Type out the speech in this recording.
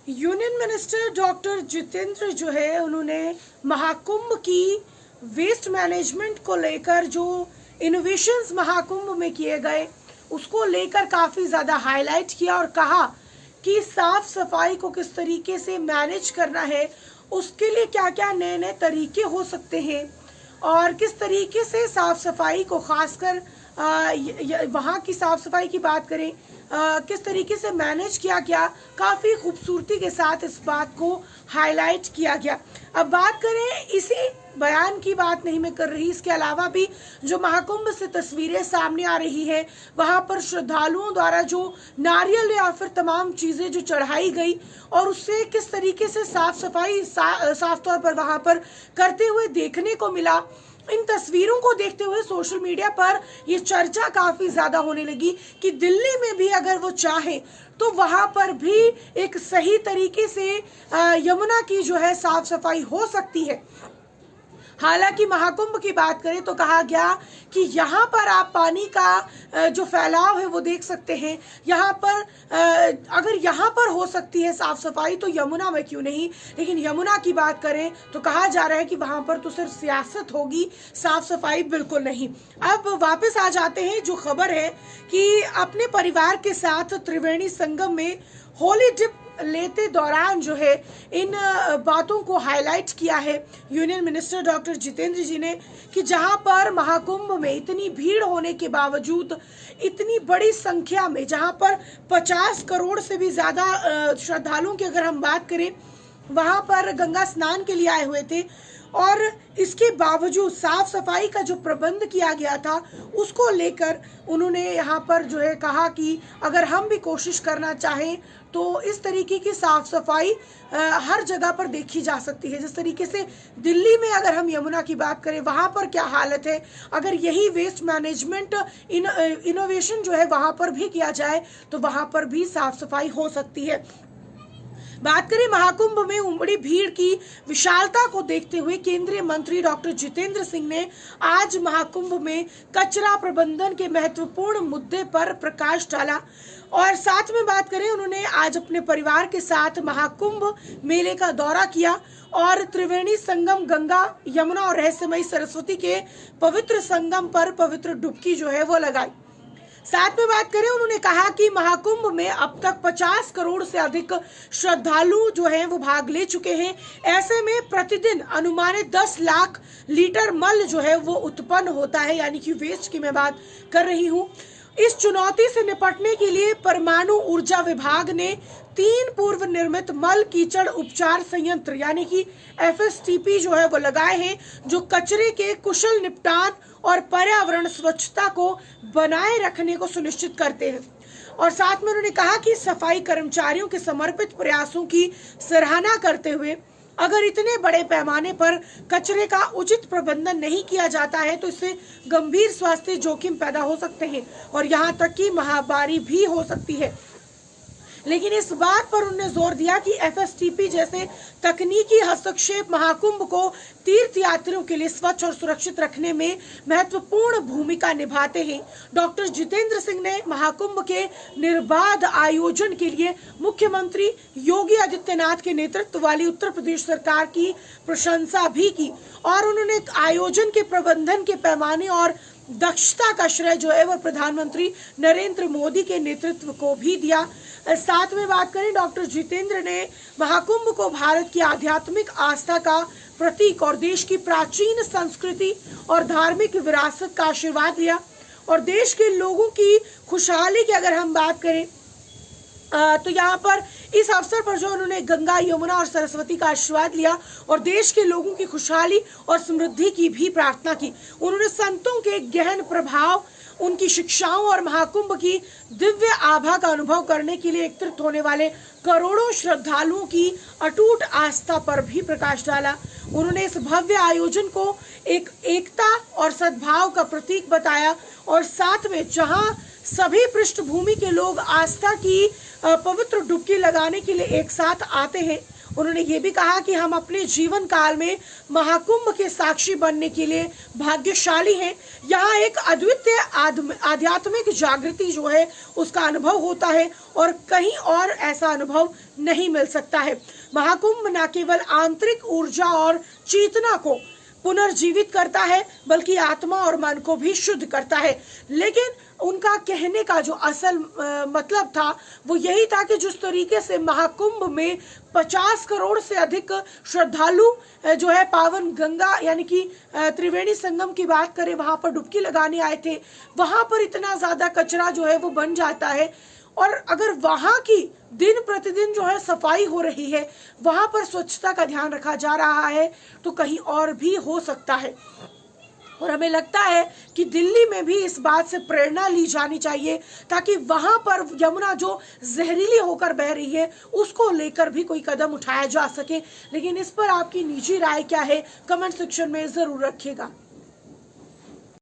Union minister doctor Jitendra जो है उन्होंने महाकुंभ की वेस्ट मैनेजमेंट को लेकर जो इनोवेशंस महाकुंभ में किए गए उसको लेकर काफ़ी ज़्यादा हाईलाइट किया और कहा कि साफ सफाई को किस तरीके से मैनेज करना है, उसके लिए क्या क्या नए नए तरीके हो सकते हैं और किस तरीके से साफ सफाई को खासकर वहाँ की साफ सफाई की बात करें किस तरीके से मैनेज किया गया, काफ़ी खूबसूरती के साथ इस बात को हाईलाइट किया गया। अब बात करें इसी बयान की बात नहीं मैं कर रही, इसके अलावा भी जो महाकुंभ से तस्वीरें सामने आ रही है वहाँ पर श्रद्धालुओं द्वारा जो नारियल या फिर तमाम चीज़ें जो चढ़ाई गई और उससे किस तरीके से साफ सफाई साफ तौर पर वहाँ पर करते हुए देखने को मिला। इन तस्वीरों को देखते हुए सोशल मीडिया पर ये चर्चा काफ़ी ज़्यादा होने लगी कि दिल्ली में भी अगर वो चाहे तो वहाँ पर भी एक सही तरीके से यमुना की जो है साफ सफाई हो सकती है। हालांकि महाकुंभ की बात करें तो कहा गया कि यहाँ पर आप पानी का जो फैलाव है वो देख सकते हैं। यहाँ पर अगर यहाँ पर हो सकती है साफ सफाई तो यमुना में क्यों नहीं, लेकिन यमुना की बात करें तो कहा जा रहा है कि वहाँ पर तो सिर्फ सियासत होगी, साफ सफाई बिल्कुल नहीं। अब वापस आ जाते हैं, जो खबर है कि अपने परिवार के साथ त्रिवेणी संगम में होली डिप लेते दौरान जो है इन बातों को हाईलाइट किया है यूनियन मिनिस्टर डॉक्टर जितेंद्र जी ने कि जहां पर महाकुंभ में इतनी भीड़ होने के बावजूद इतनी बड़ी संख्या में, जहां पर 50 करोड़ से भी ज़्यादा श्रद्धालुओं की अगर हम बात करें वहां पर गंगा स्नान के लिए आए हुए थे और इसके बावजूद साफ सफाई का जो प्रबंध किया गया था उसको लेकर उन्होंने यहाँ पर जो है कहा कि अगर हम भी कोशिश करना चाहें तो इस तरीके की साफ सफाई हर जगह पर देखी जा सकती है। जिस तरीके से दिल्ली में अगर हम यमुना की बात करें वहाँ पर क्या हालत है, अगर यही वेस्ट मैनेजमेंट इनोवेशन जो है वहाँ पर भी किया जाए तो वहाँ पर भी साफ सफाई हो सकती है। बात करें महाकुंभ में उमड़ी भीड़ की विशालता को देखते हुए केंद्रीय मंत्री डॉक्टर जितेंद्र सिंह ने आज महाकुंभ में कचरा प्रबंधन के महत्वपूर्ण मुद्दे पर प्रकाश डाला और साथ में बात करें उन्होंने आज अपने परिवार के साथ महाकुंभ मेले का दौरा किया और त्रिवेणी संगम गंगा यमुना और रहस्यमयी सरस्वती के पवित्र संगम पर पवित्र डुबकी जो है वो लगाई। साथ में बात करें उन्होंने कहा कि महाकुंभ में अब तक 50 करोड़ से अधिक श्रद्धालु जो हैं वो भाग ले चुके हैं। ऐसे में प्रतिदिन अनुमानित 10 लाख लीटर मल जो है वो उत्पन्न होता है, यानी कि वेस्ट की मैं बात कर रही हूँ। इस चुनौती से निपटने के लिए परमाणु ऊर्जा विभाग ने 3 पूर्व निर्मित मल कीचड़ उपचार संयंत्र यानी कि FSTP जो है वो लगाए हैं, जो कचरे के कुशल निपटान और पर्यावरण स्वच्छता को बनाए रखने को सुनिश्चित करते हैं। और साथ में उन्होंने कहा कि सफाई कर्मचारियों के समर्पित प्रयासों की सराहना करते हुए अगर इतने बड़े पैमाने पर कचरे का उचित प्रबंधन नहीं किया जाता है तो इससे गंभीर स्वास्थ्य जोखिम पैदा हो सकते हैं और यहाँ तक कि महामारी भी हो सकती है। लेकिन इस बात पर उन्होंने जोर दिया कि FSTP जैसे तकनीकी हस्तक्षेप महाकुंभ को तीर्थ यात्रियों के लिए स्वच्छ और सुरक्षित रखने में महत्वपूर्ण भूमिका निभाते हैं। डॉक्टर जितेंद्र सिंह ने महाकुंभ के निर्बाध आयोजन के लिए मुख्यमंत्री योगी आदित्यनाथ के नेतृत्व वाली उत्तर प्रदेश सरकार की प्रशंसा भी की और उन्होंने आयोजन के प्रबंधन के पैमाने और दक्षता का श्रेय जो है वह प्रधानमंत्री नरेंद्र मोदी के नेतृत्व को भी दिया। साथ में बात करें डॉक्टर जितेंद्र ने महाकुंभ को भारत की आध्यात्मिक आस्था का प्रतीक और देश की प्राचीन संस्कृति और धार्मिक विरासत का आशीर्वाद लिया और देश के लोगों की खुशहाली की अगर हम बात करें तो यहाँ पर इस अवसर पर जो उन्होंने गंगा यमुना और सरस्वती का आशीर्वाद लिया और देश के लोगों की खुशहाली और समृद्धि की भी प्रार्थना की। उन्होंने संतों के गहन प्रभाव, उनकी शिक्षाओं और महाकुंभ की दिव्य आभा का अनुभव करने के लिए एकत्रित होने वाले करोड़ों श्रद्धालुओं की अटूट आस्था पर भी प्रकाश डाला। उन्होंने इस भव्य आयोजन को एक एकता और सद्भाव का प्रतीक बताया और साथ में जहां सभी पृष्ठभूमि के लोग आस्था की पवित्र डुबकी लगाने के लिए एक साथ आते हैं उन्होंने ये भी कहा कि हम अपने जीवन काल में महाकुंभ के साक्षी बनने के लिए भाग्यशाली हैं। यहाँ एक अद्वितीय आध्यात्मिक जागृति जो है उसका अनुभव होता है और कहीं और ऐसा अनुभव नहीं मिल सकता है। महाकुंभ न केवल आंतरिक ऊर्जा और चेतना को पुनर्जीवित करता है बल्कि आत्मा और मन को भी शुद्ध करता है। लेकिन उनका कहने का जो असल मतलब था वो यही था कि जिस तरीके से महाकुंभ में 50 करोड़ से अधिक श्रद्धालु जो है पावन गंगा यानी कि त्रिवेणी संगम की बात करें, वहां पर डुबकी लगाने आए थे, वहां पर इतना ज्यादा कचरा जो है वो बन जाता है। और अगर वहां की दिन प्रतिदिन जो है सफाई हो रही है, वहां पर स्वच्छता का ध्यान रखा जा रहा है, तो कहीं और भी हो सकता है। और हमें लगता है कि दिल्ली में भी इस बात से प्रेरणा ली जानी चाहिए ताकि वहां पर यमुना जो जहरीली होकर बह रही है उसको लेकर भी कोई कदम उठाया जा सके। लेकिन इस पर आपकी निजी राय क्या है, कमेंट सेक्शन में जरूर रखिएगा।